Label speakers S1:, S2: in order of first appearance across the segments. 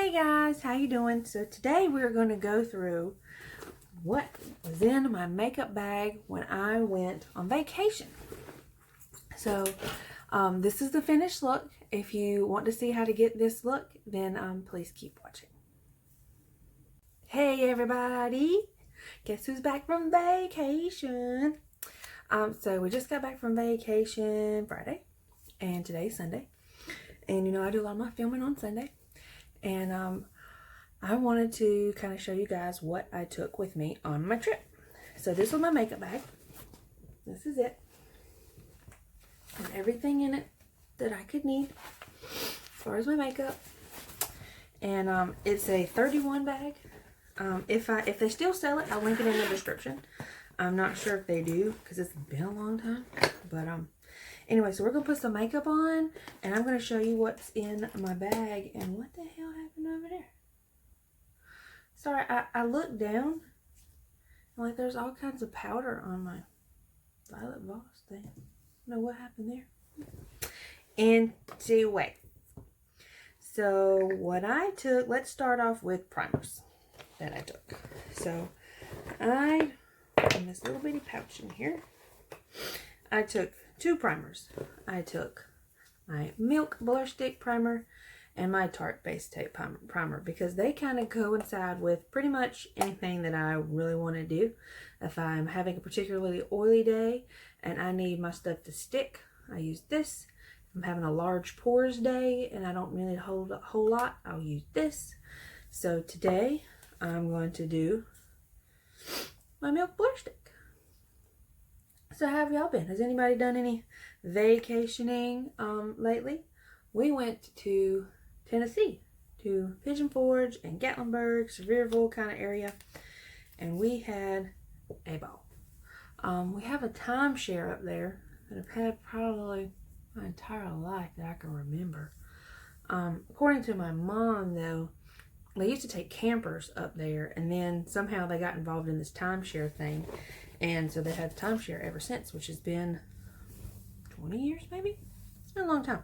S1: Hey guys, how you doing? So today we're going to go through what was in my makeup bag when I went on vacation. So this is the finished look. If you want to see how to get this look, then please keep watching. Hey everybody, guess who's back from vacation? So we just got back from vacation Friday, and today's Sunday. And you know I do a lot of my filming on Sunday. And I wanted to kind of show you guys what I took with me on my trip. So this was my makeup bag. This is it. And everything in it that I could need as far as my makeup. And it's a 31 bag. If they still sell it, I'll link it in the description. I'm not sure if they do because it's been a long time. But anyway, so we're going to put some makeup on, and I'm going to show you what's in my bag. And what the hell happened over there? Sorry, I looked down, and like there's all kinds of powder on my Violet Voss thing. I don't know what happened there. Anyway, so what I took, let's start off with primers that I took. So in this little bitty pouch in here, I took 2 primers. I took my Milk Blur Stick Primer and my Tarte Base Tape Primer because they kind of coincide with pretty much anything that I really want to do. If I'm having a particularly oily day and I need my stuff to stick, I use this. If I'm having a large pores day and I don't really hold a whole lot, I'll use this. So today I'm going to do my Milk Blur Stick. So how have y'all been? Has anybody done any vacationing lately? We went to Tennessee, to Pigeon Forge and Gatlinburg, Sevierville kind of area, and we had a ball. We have a timeshare up there that I've had probably my entire life that I can remember. According to my mom, though, they used to take campers up there, and then somehow they got involved in this timeshare thing. And so they had the timeshare ever since, which has been 20 years maybe? It's been a long time.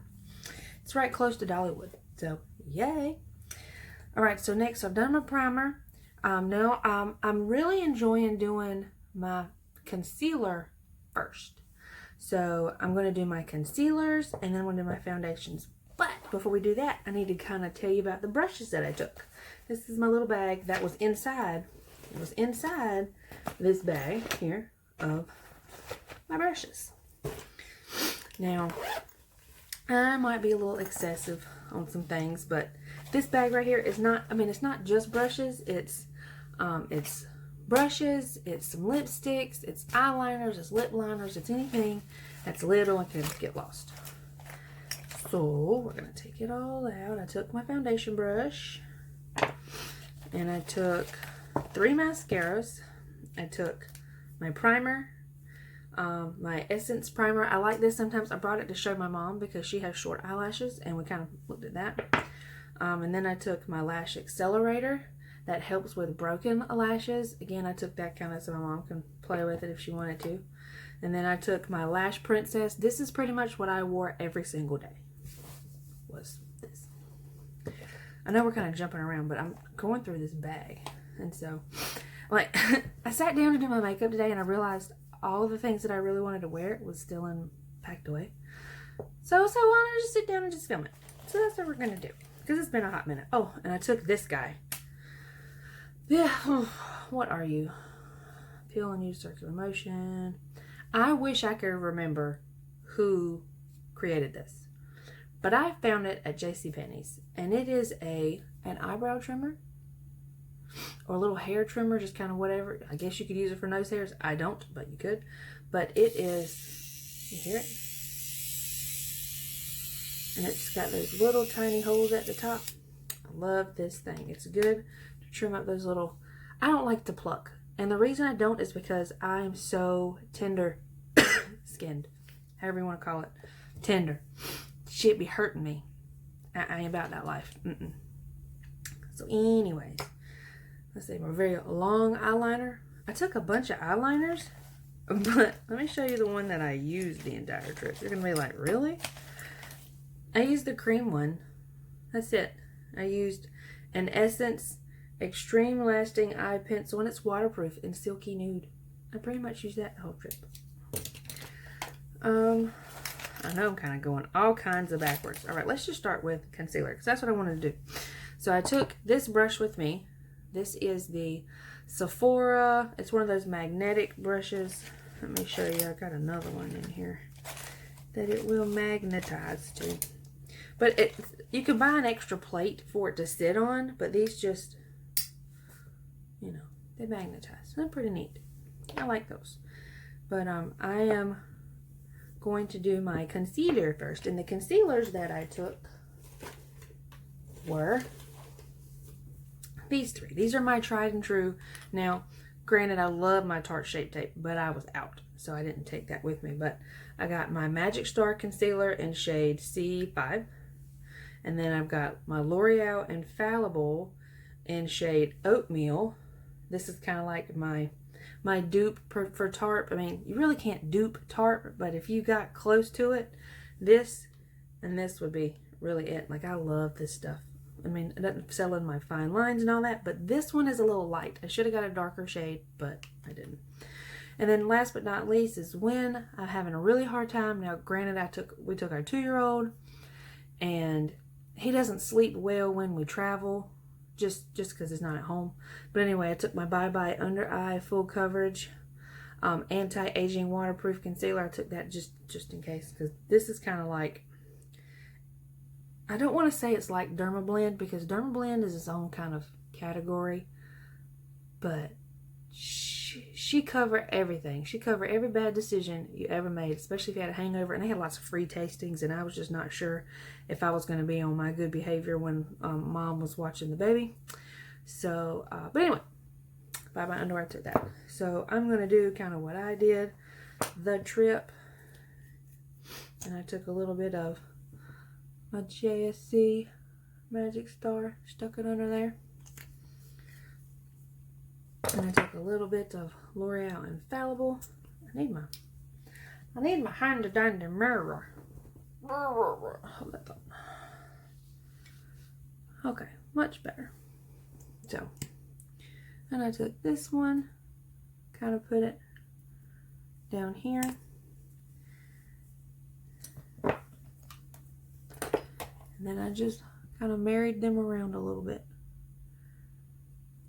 S1: It's right close to Dollywood. So, yay. Alright, so next I've done my primer. Now I'm really enjoying doing my concealer first. So I'm going to do my concealers and then I'm going to do my foundations. But before we do that, I need to kind of tell you about the brushes that I took. This is my little bag that was inside. It was inside this bag here of my brushes. Now, I might be a little excessive on some things, but this bag right here is not, I mean, it's not just brushes. It's brushes, it's some lipsticks, it's eyeliners, it's lip liners, it's anything that's little and can get lost. So, we're going to take it all out. I took my foundation brush, and I took 3 mascaras. I took my primer, my Essence primer. I like this sometimes. I brought it to show my mom because she has short eyelashes, and we kind of looked at that. And then I took my lash accelerator that helps with broken lashes. Again, I took that kind of so my mom can play with it if she wanted to. And then I took my Lash Princess. This is pretty much what I wore every single day. Was this. I know we're kind of jumping around, but I'm going through this bag. And so, like, I sat down to do my makeup today and I realized all of the things that I really wanted to wear was still packed away. So why don't I just sit down and just film it? So that's what we're going to do. Because it's been a hot minute. Oh, and I took this guy. Yeah, what are you? Peel and use circular motion. I wish I could remember who created this. But I found it at JCPenney's. And it is an eyebrow trimmer. Or a little hair trimmer, just kind of whatever. I guess you could use it for nose hairs. I don't, but you could. But it is, you hear it? And it's got those little tiny holes at the top. I love this thing. It's good to trim up those little, I don't like to pluck. And the reason I don't is because I'm so tender skinned. However you want to call it. Tender. Shit be hurting me. I ain't about that life. So anyways. Let's see, my very long eyeliner. I took a bunch of eyeliners, but let me show you the one that I used the entire trip. You're going to be like, really? I used the cream one. That's it. I used an Essence Extreme Lasting Eye Pencil, and it's waterproof and silky nude. I pretty much used that the whole trip. I know I'm kind of going all kinds of backwards. All right, let's just start with concealer, because that's what I wanted to do. So I took this brush with me. This is the Sephora. It's one of those magnetic brushes. Let me show you. I got another one in here that it will magnetize to. But you can buy an extra plate for it to sit on, but these just, you know, they magnetize. They're pretty neat. I like those. But I am going to do my concealer first. And the concealers that I took were these three. These are my tried and true. Now, granted, I love my Tarte Shape Tape, but I was out, so I didn't take that with me. But I got my Magic Star Concealer in shade C5. And then I've got my L'Oreal Infallible in shade Oatmeal. This is kind of like my dupe for Tarte. I mean, you really can't dupe Tarte, but if you got close to it, this and this would be really it. Like, I love this stuff. I mean, it doesn't sell in my fine lines and all that, but this one is a little light. I should have got a darker shade, but I didn't. And then last but not least is when I'm having a really hard time. Now, granted, we took our 2-year-old, and he doesn't sleep well when we travel, just because he's not at home. But anyway, I took my Bye Bye Under Eye Full Coverage Anti-Aging Waterproof Concealer. I took that just in case, because this is kind of like, I don't want to say it's like Dermablend, because Dermablend is its own kind of category, but she covered everything. She covered every bad decision you ever made, especially if you had a hangover. And they had lots of free tastings, and I was just not sure if I was going to be on my good behavior when Mom was watching the baby. So, but anyway, Bye Bye Underwear, I took that. So I'm going to do kind of what I did the trip. And I took a little bit of my JSC Magic Star, stuck it under there. And I took a little bit of L'Oreal Infallible. I need my handy dandy mirror. Hold that thought. Okay, much better. So, and I took this one, kind of put it down here. And then I just kind of married them around a little bit.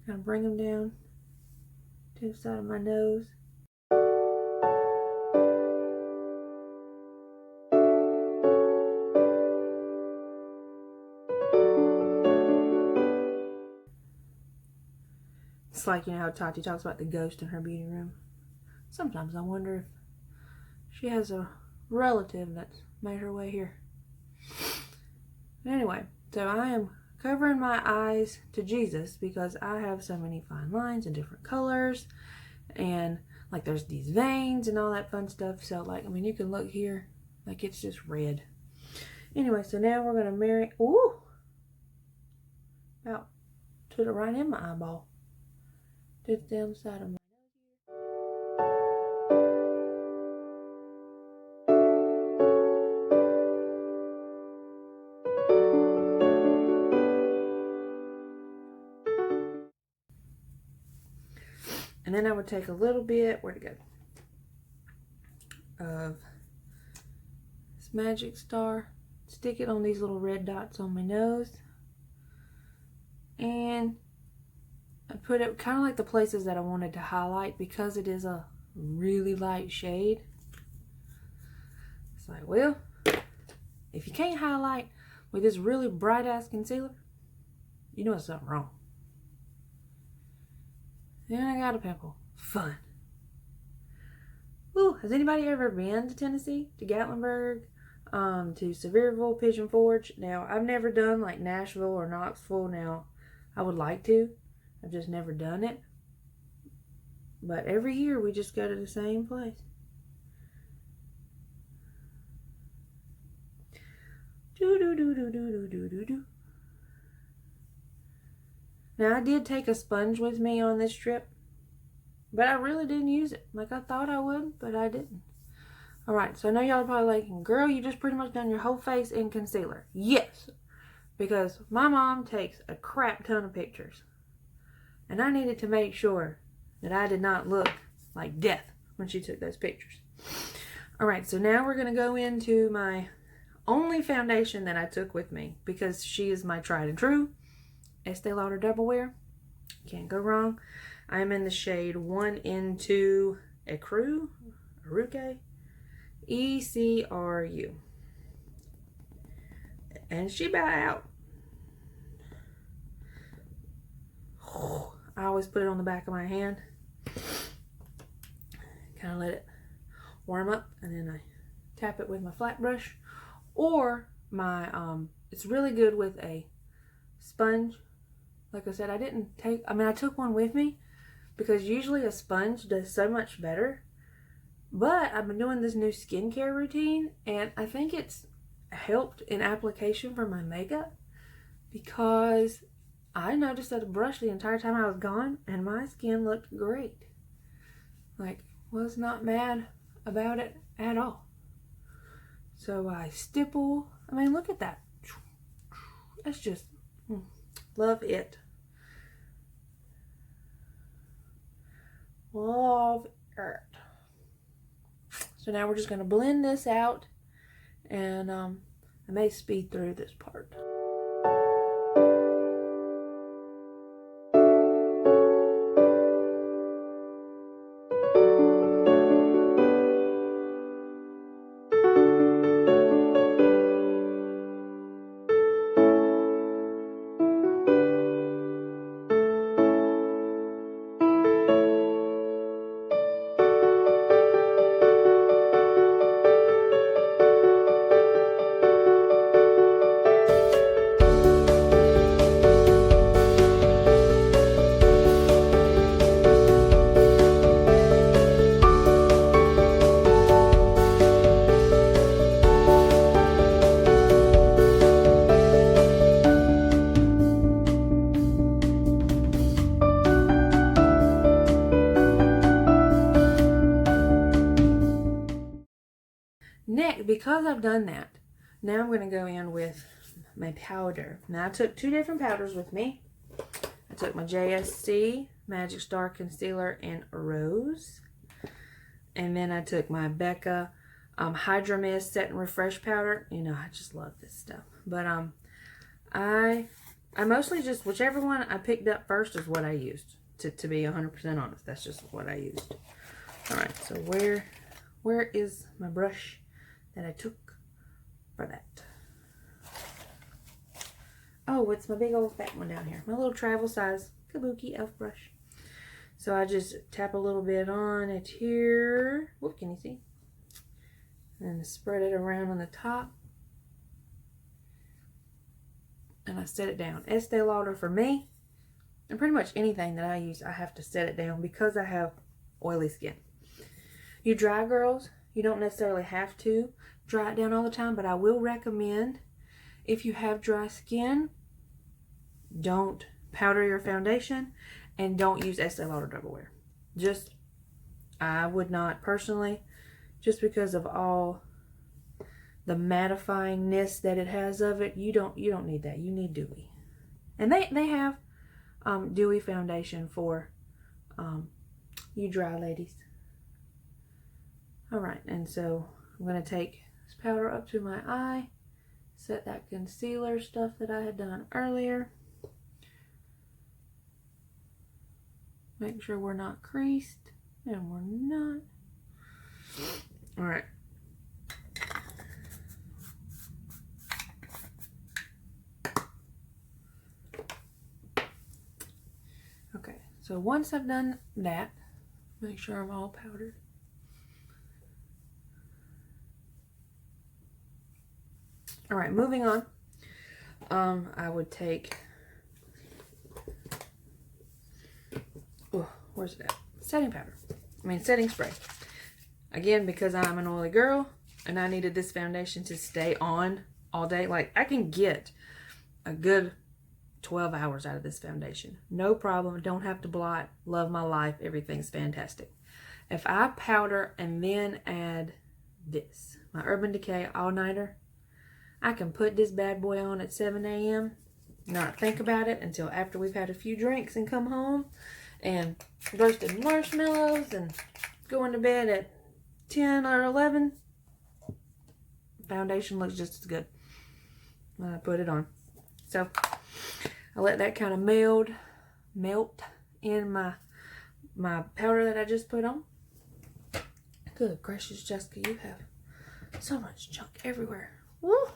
S1: Kind of bring them down to the side of my nose. It's like, you know how Tati talks about the ghost in her beauty room. Sometimes I wonder if she has a relative that's made her way here. But anyway, so I am covering my eyes to Jesus because I have so many fine lines and different colors, and like there's these veins and all that fun stuff. So like, I mean, you can look here, like it's just red. Anyway, so now we're gonna marry. Ooh, about put it right in my eyeball. Did it down the side of my And then I would take a little bit, where'd it go, of this Magic Star, stick it on these little red dots on my nose, and I put it kind of like the places that I wanted to highlight because it is a really light shade. It's like, well, if you can't highlight with this really bright ass concealer, you know there's something wrong. Then I got a pimple. Fun. Ooh, has anybody ever been to Tennessee? To Gatlinburg? To Sevierville, Pigeon Forge? Now, I've never done like Nashville or Knoxville. Now, I would like to. I've just never done it. But every year we just go to the same place. Do-do-do-do-do-do-do-do. Now, I did take a sponge with me on this trip, but I really didn't use it like I thought I would, but I didn't. Alright, so I know y'all are probably like, girl, you just pretty much done your whole face in concealer. Yes, because my mom takes a crap ton of pictures. And I needed to make sure that I did not look like death when she took those pictures. Alright, so now we're going to go into my only foundation that I took with me, because she is my tried and true Estee Lauder Double Wear. Can't go wrong. I'm in the shade 1N2 Ecru, ECRU. And she about out. I always put it on the back of my hand. Kind of let it warm up, and then I tap it with my flat brush. Or my, it's really good with a sponge. Like I said, I took one with me because usually a sponge does so much better. But I've been doing this new skincare routine, and I think it's helped in application for my makeup, because I noticed that a brush the entire time I was gone, and my skin looked great. Like, was not mad about it at all. So I stipple. I mean, look at that. That's just, love it. Love it. So now we're just going to blend this out, and I may speed through this part. Next, because I've done that, now I'm going to go in with my powder. Now I took two different powders with me. I took my JSC Magic Star Concealer in Rose. And then I took my Becca Hydra Mist Set and Refresh Powder. You know, I just love this stuff. But I mostly just, whichever one I picked up first is what I used. To be 100% honest, that's just what I used. Alright, so where is my brush that I took for that? Oh, it's my big old fat one down here. My little travel size Kabuki elf brush. So I just tap a little bit on it here. Whoop, can you see? And spread it around on the top. And I set it down. Estee Lauder for me, and pretty much anything that I use, I have to set it down because I have oily skin. You dry girls, you don't necessarily have to dry it down all the time, but I will recommend, if you have dry skin, don't powder your foundation and don't use Estee Lauder Double Wear. Just, I would not personally, just because of all the mattifyingness that it has of it. You don't need that. You need dewy. And they have dewy foundation for you dry ladies. Alright, and so I'm going to take this powder up to my eye, set that concealer stuff that I had done earlier. Make sure we're not creased, and we're not. Alright. Okay, so once I've done that, make sure I'm all powdered. Alright, moving on. I would take, where's it at? Setting powder. Setting spray. Again, because I'm an oily girl and I needed this foundation to stay on all day. Like, I can get a good 12 hours out of this foundation. No problem. Don't have to blot. Love my life. Everything's fantastic. If I powder and then add this, my Urban Decay All Nighter, I can put this bad boy on at 7 a.m. not think about it until after we've had a few drinks and come home and roasted marshmallows and going to bed at 10 or 11. Foundation looks just as good when I put it on. So I let that kind of melt in my powder that I just put on. Good gracious, Jessica, you have so much junk everywhere. Woo!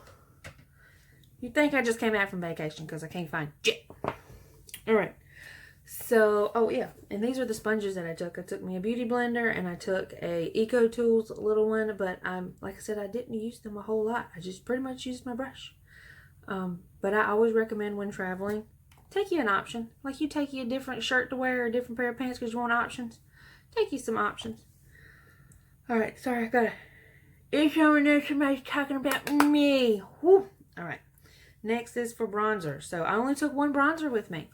S1: You'd think I just came out from vacation because I can't find shit. Alright. So, oh yeah. And these are the sponges that I took. I took me a beauty blender and I took a Eco Tools little one. But like I said, I didn't use them a whole lot. I just pretty much used my brush. But I always recommend when traveling, take you an option. Like you take you a different shirt to wear or a different pair of pants because you want options. Take you some options. Alright, sorry, I got a issue over there. Somebody's talking about me. Woo! Alright. Next is for bronzer. So I only took one bronzer with me.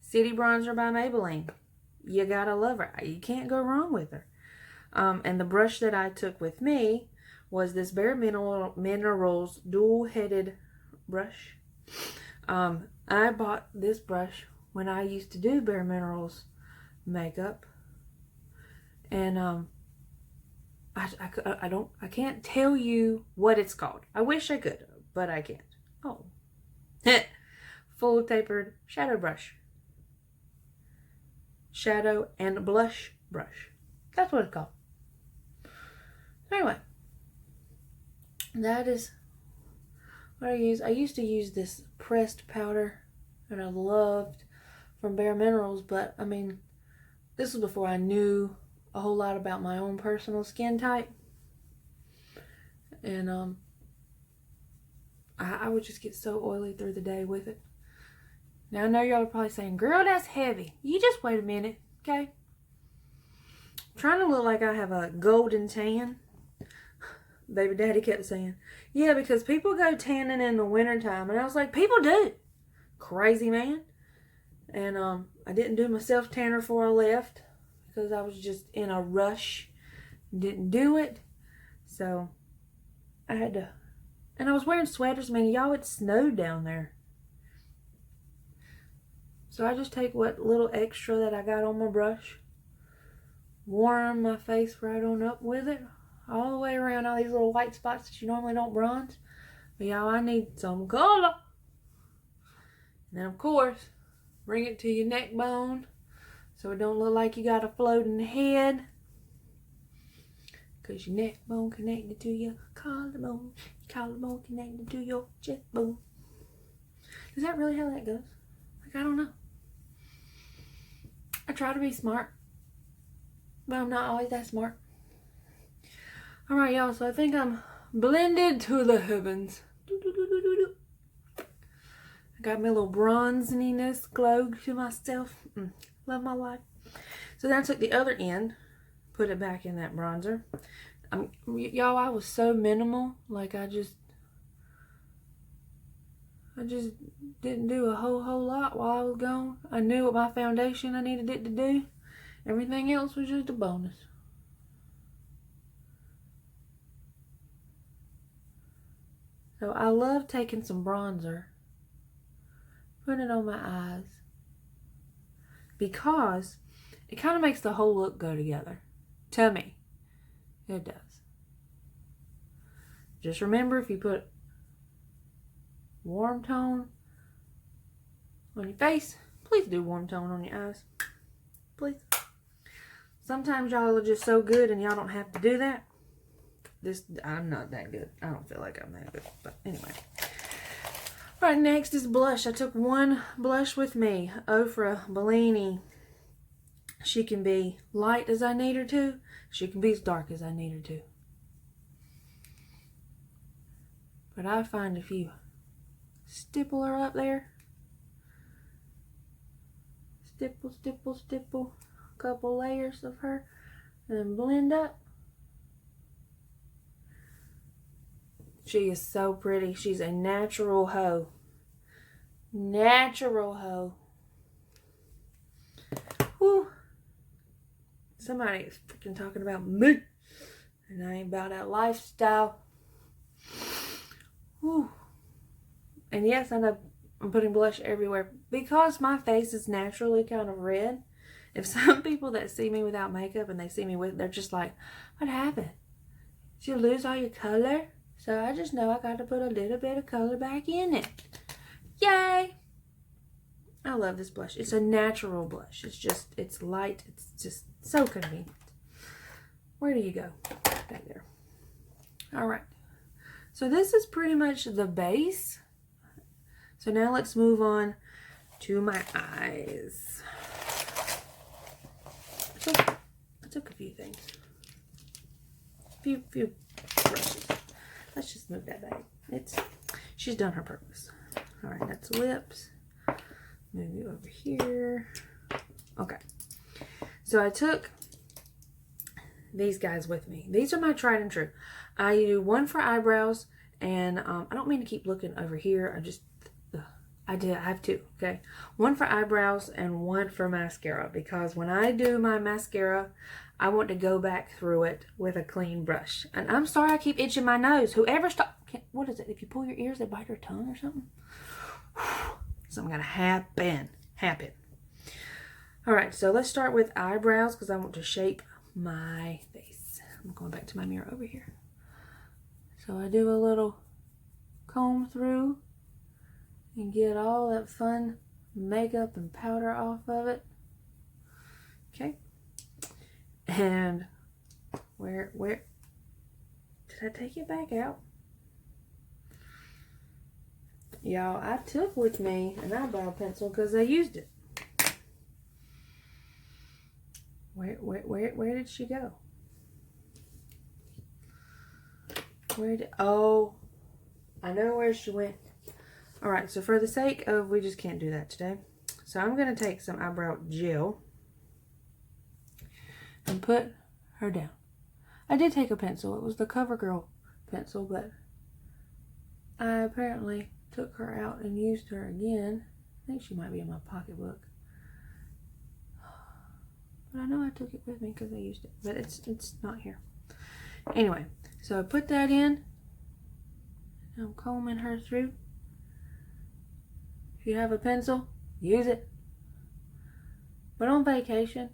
S1: City Bronzer by Maybelline. You gotta love her. You can't go wrong with her. And the brush that I took with me was this Bare Minerals dual-headed brush. I bought this brush when I used to do Bare Minerals makeup. And I can't tell you what it's called. I wish I could, but I can't. Oh. Full tapered shadow brush. Shadow and blush brush. That's what it's called. Anyway. That is what I use. I used to use this pressed powder that I loved from Bare Minerals, but I mean, this was before I knew a whole lot about my own personal skin type. And I would just get so oily through the day with it. Now I know y'all are probably saying, girl, that's heavy. You just wait a minute, okay? I'm trying to look like I have a golden tan. Baby daddy kept saying, yeah, because people go tanning in the wintertime. And I was like, people do. Crazy man. And I didn't do my self tanner before I left because I was just in a rush. Didn't do it. So I had to. And I was wearing sweaters. Man, y'all, it snowed down there. So I just take what little extra that I got on my brush. Warm my face right on up with it. All the way around all these little white spots that you normally don't bronze. But y'all, I need some color. And then of course, bring it to your neck bone. So it don't look like you got a floating head. Because your neck bone connected to your collarbone. Your collarbone connected to your chest bone. Is that really how that goes? Like, I don't know. I try to be smart. But I'm not always that smart. Alright, y'all. So I think I'm blended to the heavens. I got my little bronziness glow to myself. Love my life. So then I took the other end. Put it back in that bronzer. Y'all, I was so minimal. Like, I just didn't do a whole lot while I was gone. I knew what my foundation I needed it to do. Everything else was just a bonus. So I love taking some bronzer, putting it on my eyes, because it kind of makes the whole look go together. To me, it does. Just remember, if you put warm tone on your face, please do warm tone on your eyes. Please. Sometimes y'all are just so good and y'all don't have to do that. I'm not that good. I don't feel like I'm that good. But anyway. Alright, next is blush. I took one blush with me. Ofra Bellini. She can be light as I need her to. She can be as dark as I need her to. But I find if you stipple her up there. Stipple, stipple, stipple. A couple layers of her. And then blend up. She is so pretty. She's a natural hoe. Natural hoe. Whew. Somebody is freaking talking about me. And I ain't about that lifestyle. Whew. And yes, I know I'm putting blush everywhere because my face is naturally kind of red. If some people that see me without makeup and they see me with, they're just like, what happened? Did you lose all your color? So I just know I got to put a little bit of color back in it. Yay! I love this blush. It's a natural blush. It's light. It's just so convenient. Where do you go? Back there. All right. So this is pretty much the base. So now let's move on to my eyes. I took a few things. Few brushes. Let's just move that bag. She's done her purpose. All right, that's lips. Move you over here. Okay. So I took these guys with me. These are my tried and true. I do one for eyebrows, and I don't mean to keep looking over here. I have two, okay? One for eyebrows and one for mascara, because when I do my mascara, I want to go back through it with a clean brush. And I'm sorry I keep itching my nose. Whoever what is it? If you pull your ears, they bite your tongue or something? Something gonna happen. All right, so let's start with eyebrows because I want to shape my face. I'm going back to my mirror over here. So I do a little comb through and get all that fun makeup and powder off of it. Okay. And where did I take it back out? Y'all, I took with me an eyebrow pencil because I used it. Where did she go? Oh, I know where she went. All right, so for the sake of, we just can't do that today. So I'm going to take some eyebrow gel and put her down. I did take a pencil. It was the CoverGirl pencil, but I apparently took her out and used her again. I think she might be in my pocketbook. But I know I took it with me because I used it, but it's not here. Anyway, so I put that in. I'm combing her through. If you have a pencil, use it. But on vacation,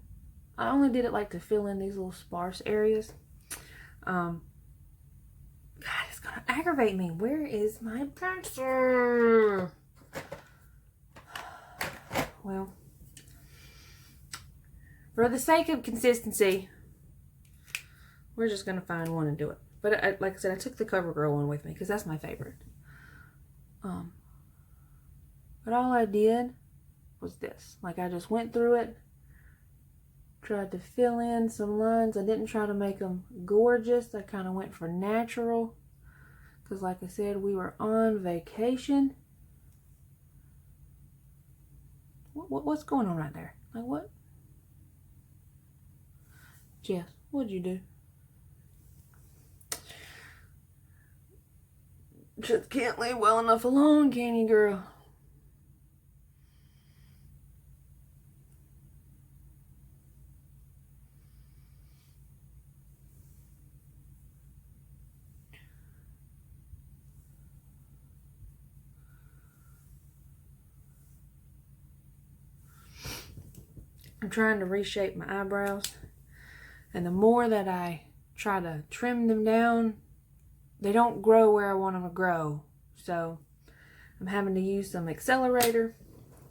S1: I only did it like to fill in these little sparse areas. God, it's gonna aggravate me. Where is my pencil? Well, for the sake of consistency, we're just gonna find one and do it. But like I said, I took the CoverGirl one with me because that's my favorite. But all I did was this. Like, I just went through it, tried to fill in some lines. I didn't try to make them gorgeous. I kind of went for natural because, like I said, we were on vacation. What's going on right there? Like, what? Jess, what'd you do? Just can't leave well enough alone, can you, girl? I'm trying to reshape my eyebrows, and the more that I try to trim them down, they don't grow where I want them to grow. So I'm having to use some accelerator,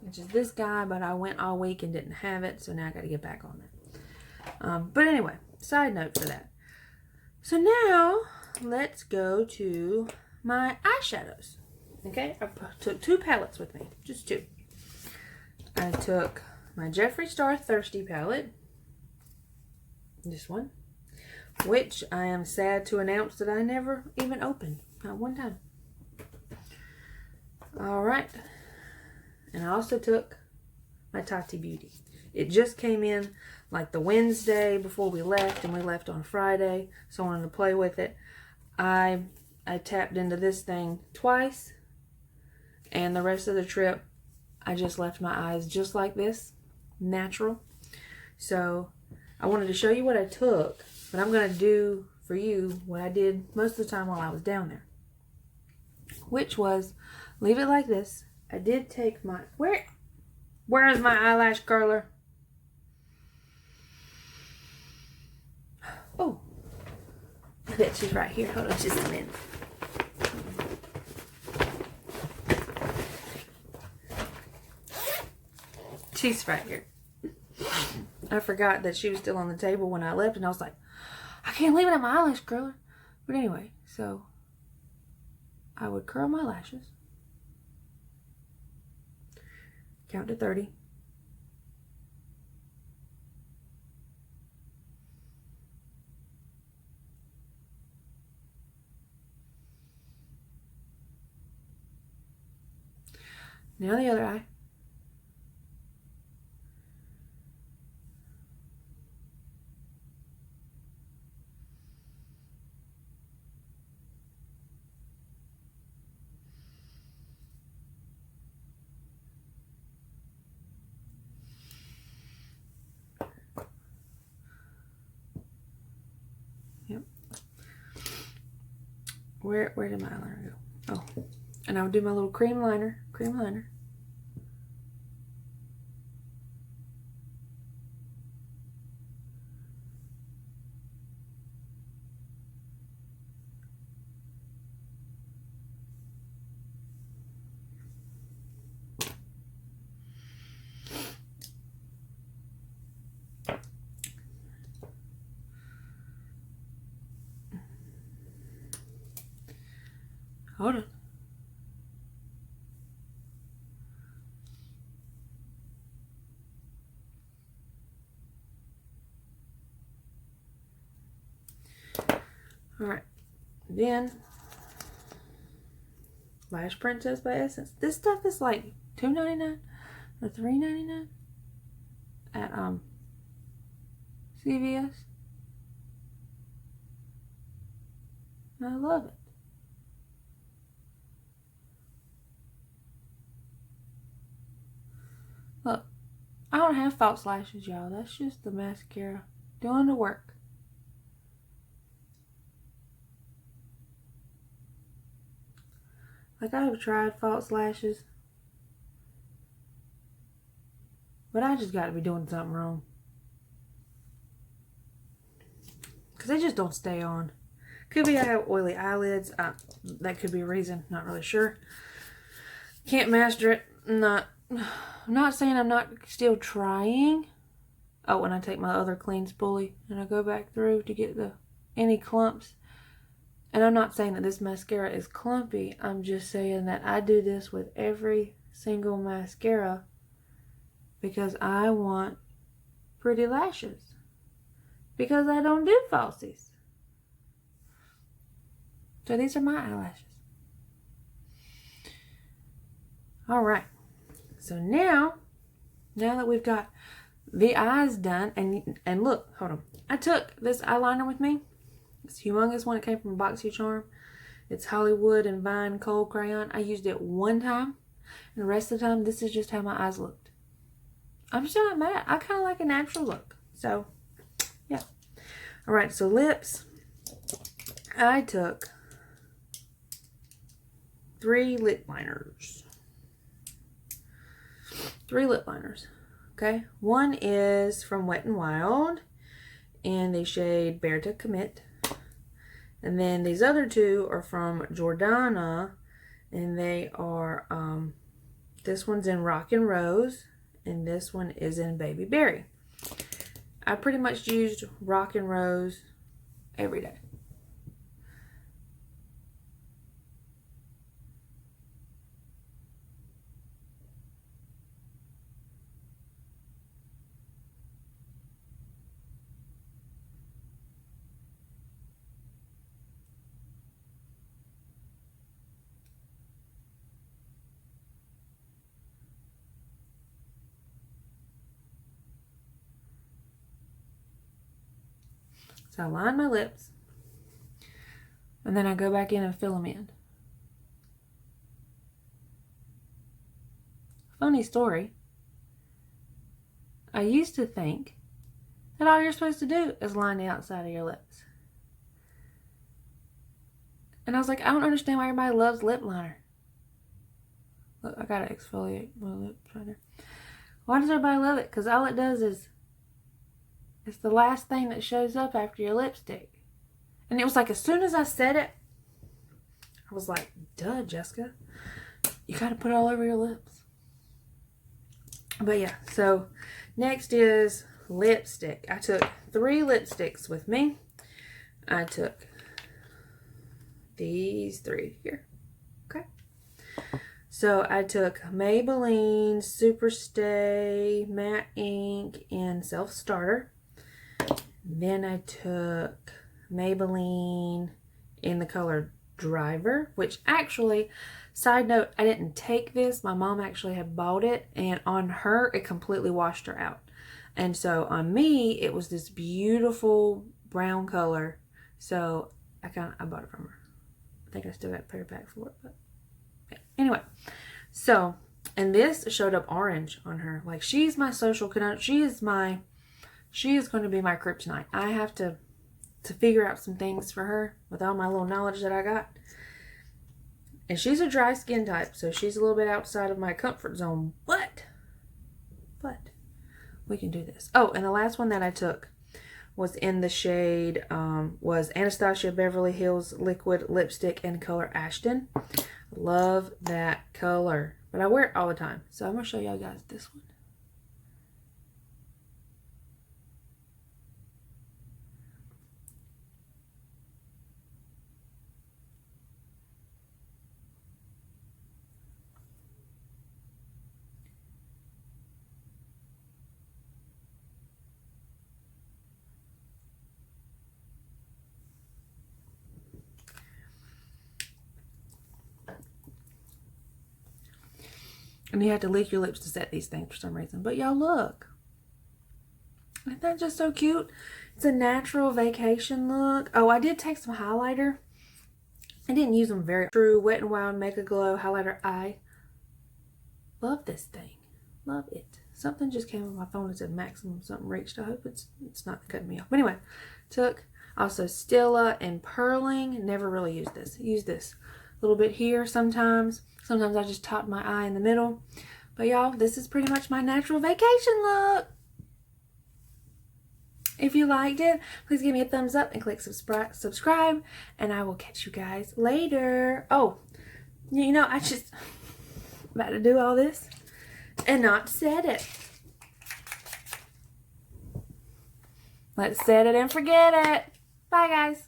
S1: which is this guy, but I went all week and didn't have it, so now I got to get back on it. But anyway, side note for that. So now let's go to my eyeshadows. Okay, I took two palettes with me, just two. I took my Jeffree Star Thirsty palette, this one, which I am sad to announce that I never even opened, not one time. All right, and I also took my Tati Beauty. It just came in like the Wednesday before we left, and we left on Friday, so I wanted to play with it. I tapped into this thing twice, and the rest of the trip I just left my eyes just like this, natural. So I wanted to show you what I took, but I'm going to do for you what I did most of the time while I was down there. which was leave it like this. I did take my, where is my eyelash curler? Oh, I bet she's right here. Hold on just a minute. She's right here. I forgot that she was still on the table when I left, and I was like, I can't leave it at my eyelash curler. But anyway, so I would curl my lashes. Count to 30. Now the other eye. Yep. Where did my eyeliner go? Oh, and I would do my little cream liner. Hold on. All right. Then Lash Princess by Essence. This stuff is like $2.99 or $3.99 at CVS. I love it. Look, I don't have false lashes, y'all. That's just the mascara doing the work. Like, I have tried false lashes, but I just got to be doing something wrong. Because they just don't stay on. Could be I have oily eyelids. That could be a reason. Not really sure. Can't master it. I'm not saying I'm not still trying. Oh, when I take my other clean spoolie and I go back through to get any clumps. And I'm not saying that this mascara is clumpy. I'm just saying that I do this with every single mascara because I want pretty lashes. Because I don't do falsies. So these are my eyelashes. Alright. So now that we've got the eyes done, and look, hold on. I took this eyeliner with me. It's humongous one. It came from BoxyCharm. It's Hollywood and Vine Cold Crayon. I used it one time, and the rest of the time, this is just how my eyes looked. I'm still not mad. I kind of like a natural look. So, yeah. Alright, so lips. I took 3 lip liners. 3 lip liners. Okay. One is from Wet n Wild in the shade Bear to Commit. And then these other 2 are from Jordana, and they are, this one's in Rock and Rose, and this one is in Baby Berry. I pretty much used Rock and Rose every day. So I line my lips, and then I go back in and fill them in. Funny story. I used to think that all you're supposed to do is line the outside of your lips. And I was like, I don't understand why everybody loves lip liner. Look, I gotta exfoliate my lips right there. Why does everybody love it? Because all it does is, it's the last thing that shows up after your lipstick. And it was like, as soon as I said it, I was like, duh, Jessica. You gotta put it all over your lips. But yeah, so next is lipstick. I took 3 lipsticks with me. I took these 3 here. Okay. So I took Maybelline Superstay Matte Ink in Self Starter. Then I took Maybelline in the color Driver, which actually, side note, I didn't take this. My mom actually had bought it, and on her, it completely washed her out. And so on me, it was this beautiful brown color. So I bought it from her. I think I still got paper back for it, but yeah. Anyway, so, and this showed up orange on her. Like, she's my social, she is going to be my kryptonite. I have to figure out some things for her with all my little knowledge that I got. And she's a dry skin type, so she's a little bit outside of my comfort zone, but we can do this. Oh, and the last one that I took was in the shade, was Anastasia Beverly Hills Liquid Lipstick in color Ashton. Love that color, but I wear it all the time. So I'm going to show y'all guys this one. And you have to lick your lips to set these things for some reason. But y'all look. Isn't that just so cute? It's a natural vacation look. Oh, I did take some highlighter. I didn't use them very true. Wet n Wild Make a Glow Highlighter Eye. Love this thing. Love it. Something just came on my phone and said maximum something reached. I hope it's not cutting me off. But anyway, took also Stila and Pearling. Never really used this. Use this a little bit here sometimes. Sometimes I just top my eye in the middle. But y'all, this is pretty much my natural vacation look. If you liked it, please give me a thumbs up and click subscribe. And I will catch you guys later. Oh, you know, I just about to do all this and not set it. Let's set it and forget it. Bye, guys.